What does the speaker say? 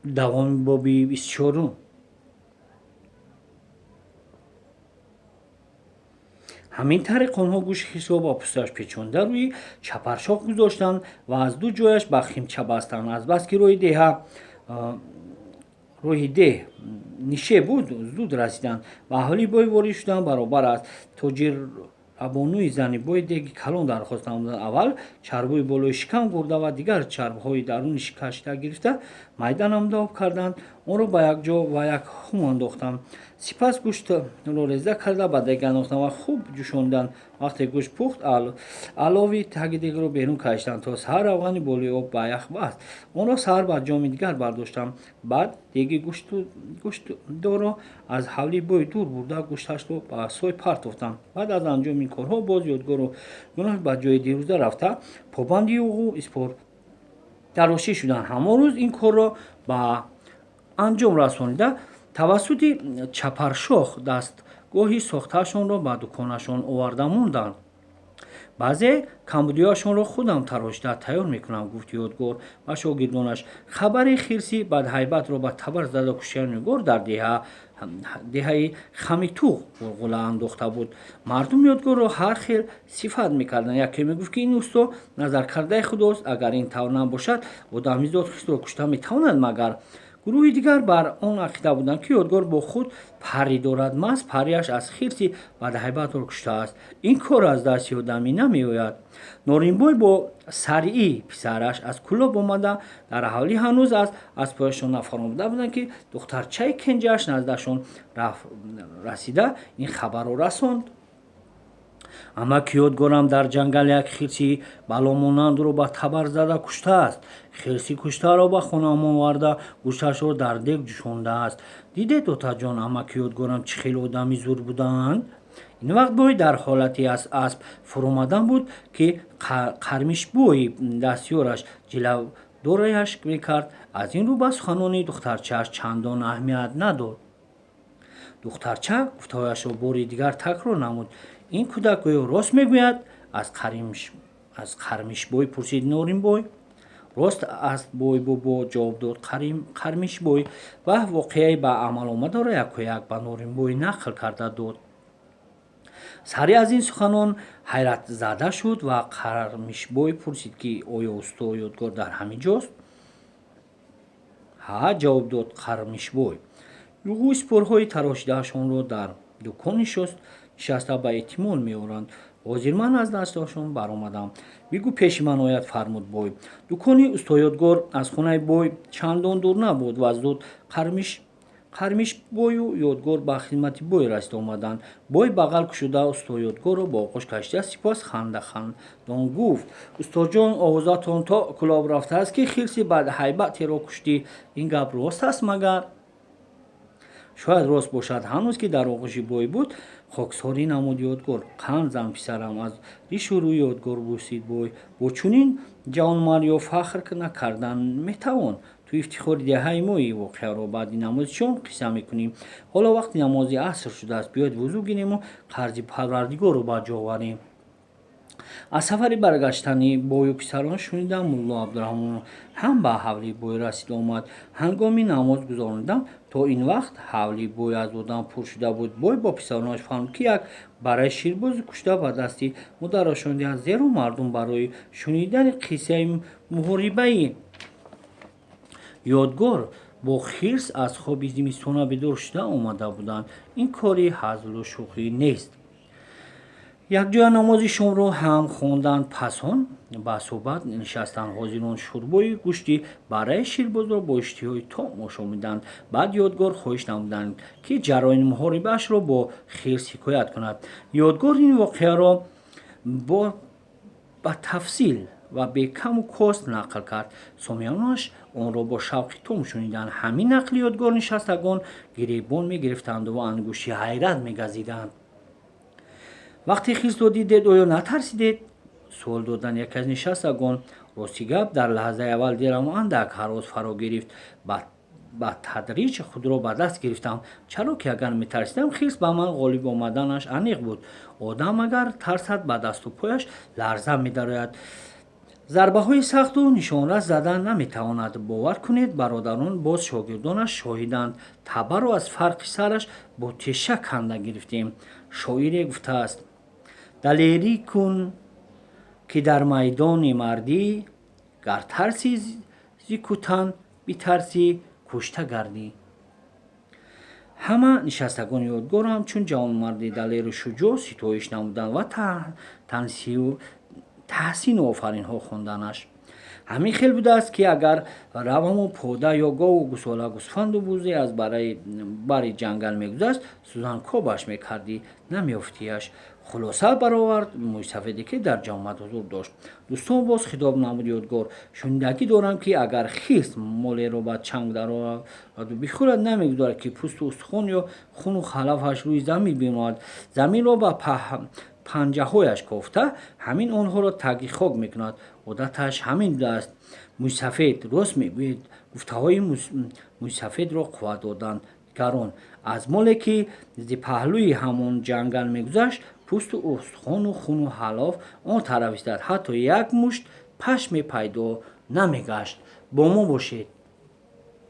давоми боби 24. ҳамин тариқ онҳо гӯши хирсиро ба пӯсташ печонда рӯи чапаршох гузоштанд ва аз ду ҷояш ба химча бастанд. Азбаски роҳи деҳ нишеб буд, зуд расиданд ва аҳолии бой ворид шуданд. Баробар аз тоҷиррабонӯи зани бой деҳи калон дархост намуданд. Аввал чарбҳои болои шикам гурда ва дигар чарбҳои даруни кашида гирифта майда намуда об карданд. онро ба як ҷо ва як хум андохтанд. Сипас гӯштро реза карда ба дег андохтанд ва хуб ҷӯшонданд. Вақте гӯшт пухт, алови таги дегро берун кашиданд, то саҳар равғани болои об ба ях баст. онро саҳар ба ҷоми дигар бардоштанд. Баъд деги гӯштдорро аз ҳавлии бой дур бурда, гӯшташро ба сой партофтанд. Баъд аз анҷоми ин корҳо боз ёдгору гуноҳ ба ҷои дирӯза рафта, побанди уғӯ изпортарошӣ шуданд. ҳамон рӯз ин корро ба анҷом расонида, тавассути чапаршох дастгоҳи сохтаашонро ба дуконашон оварда монданд. баъзе камбудиҳояшонро худам тарошида тайёр мекунам, гуфт ёдгор ба шогирдонаш. хабари хирси бадҳайбатро ба табар зада куштани ёдгор дар деҳаи Хамитуғ ғулғула андохта буд. мардум ёдгорро ҳар хел сифат мекарданд. яке мегуфт, ки ин усто назаркардаи худост. агар ин тавр набошад, одамизод христро кушта метавонад магар? гурӯҳи дигар бар он ақида буданд, ки ёдгор бо худ пари дорад. маҳз париаш аз хирси бадҳайбатро куштааст. ин кор аз дасти одамӣ намеояд. Норимбой бо Саръӣ писараш аз кӯлоб омада, дар ҳавлӣ ҳанӯз аз аспҳояшон нафаромада буданд, ки духтарчаи кенҷааш наздашон расида ин хабарро расонд. амаки ёдгорам дар ҷангал як хирси баломонандро ба табар зада куштааст. хирси куштаро ба хонаам оварда, гӯшташро дар дег ҷӯшондааст. дидед отаҷон, амаки ёдгорам чӣ хел одами зуд буданд? ин вақт бой дар ҳолати аз асп фуромадан буд, ки қармишбои дастёраш ҷилавдорияш мекард. аз ин рӯ ба суханони духтарчааш чандон аҳамият надод. духтарча гуфтаҳояшро бори дигар такрор намуд. ин кӯдак гӯё рост мегӯяд? аз қармишбой пурсид Норимбой. рост аст бой бобо, ҷавоб дод қармишбой ва воқеаи ба амаломадаро якояк ба Норимбой нақл карда дод. Саръӣ аз ин суханон ҳайратзада шуд ва қармишбой пурсид, ки оё усто ёдгор дар ҳамин ҷост? ҳа, ҷавоб дод қармишбой. юғӯ испорҳои тарошидаашонро дар дукон нишаста ба эҳтимол меоранд. ҳозир ман аз дасташон баромадам. бигӯ пеши ман ояд, фармуд бой. дукони устоёдгор аз хонаи бой чандон дур набуд ва зуд қармишбою ёдгор ба хизмати бой расида омаданд. бой бағал кушода устоёдгорро ба оғош кашида, сипос хандон гуфт: устоҷон, овозатон то кӯлоб рафтааст, ки хирси бадҳайбатеро куштӣ. ин гап рост аст магар? шояд рост бошад. ҳанӯз ки дар оғӯши бой буд, хоксорӣ намуд ёдгор. қанд зан, писарам, аз ришу рӯи ёдгор пурсид бой. бо чунин ҷавонмардиҳо фахр накардан метавон. ту ифтихори деҳаи мои. воқеаро баъди намози шом қисса мекунем. ҳоло вақти намози аср шудааст. биёед вузӯ гирему қарзи Парвардигорро ба ҷо оварем. аз сафари баргаштани бою писарон шунида, мулло Абдураҳмон ҳам ба ҳавли бой расида омад. ҳангоми намоз гузаронидан то ин вақт ҳавли бой аз одам пур шуда буд. бой бо писаронаш фаҳмид, ки як барраи ширбози кушта ба дасти модарашон диҳад. зеро мардум барои шунидани қиссаи муҳорибаи ёдгор бо хирс аз хоби зимистона бедор шуда омада буданд. ин кори ҳазлу шӯхӣ нест. якҷоя намози шомро ҳам хонданд. пас он ба суҳбат нишастанд. ҳозирон шӯрбои гӯшти барраи ширбозро бо иштиҳои том ошомиданд. баъд ёдгор хоҳиш намуданд, ки ҷараёни муҳорибаашро бо хирс ҳикоят кунад. ёдгор ин воқеаро ба тафсил ва бе каму кост нақл кард. сомиёнаш онро бо шавқи том шуниданд. ҳамин нақли ёдгор нишастагон гиребон мегирифтанду ангушти ҳайрат мегазиданд. вақте хирсро дидед, оё натарсидед? суол доданд яке аз нишастагон. рости гап, дар лаҳзаи аввал дилам андак ҳарос фаро гирифт. ба тадриҷ худро ба даст гирифтам. чаро ки агар метарсидам, хирс ба ман ғолиб омаданаш аниқ буд. одам агар тарсад, ба дасту пояш ларза медарояд. зарбаҳои сахту нишонрас задан наметавонад. бовар кунед, бародарон боз шогирдонаш шоҳиданд. табарро аз фарқи сараш бо теша канда гирифтем. шоире гуфтааст: далерӣ кун ки дар майдони мардӣ, гар тарсӣ зи кутан битарсӣ, кушта гардӣ. ҳама нишастагони ёдгор ҳамчун ҷавонмарди далеру шуҷоъ ситоиш намуданд ва таҳсину офаринҳо хонданаш. ҳамин хел будааст, ки агар раваму пода ё гову гусола гӯсфанду бузе аз бари ҷангал мегузашт, сӯзан кобаш мекардӣ, намеёфтиаш. хулоса баровард мӯйсафеде, ки дар ҷамъат ҳузур дошт. дӯстон, боз хитоб намуд ёдгор: шунидагӣ дорам, ки агар хист молеро ба чанг дарораду бихӯрад, намегузорад, ки пӯсту устухон ё хуну халафаш рӯи замин бимонад. заминро ба панҷаҳояш кофта, ҳамин онҳоро таги хок мекунад. одаташ ҳамин будааст. мӯйсафед рост мегӯед. гуфтаҳои мӯйсафедро қувват доданд гарон. аз моле ки зи паҳлӯи ҳамон ҷангал мегузашт, пӯсту устухону хуну халаф он тараф истад. ҳатто як мушт пашме пайдо намегашт. бо мо бошед.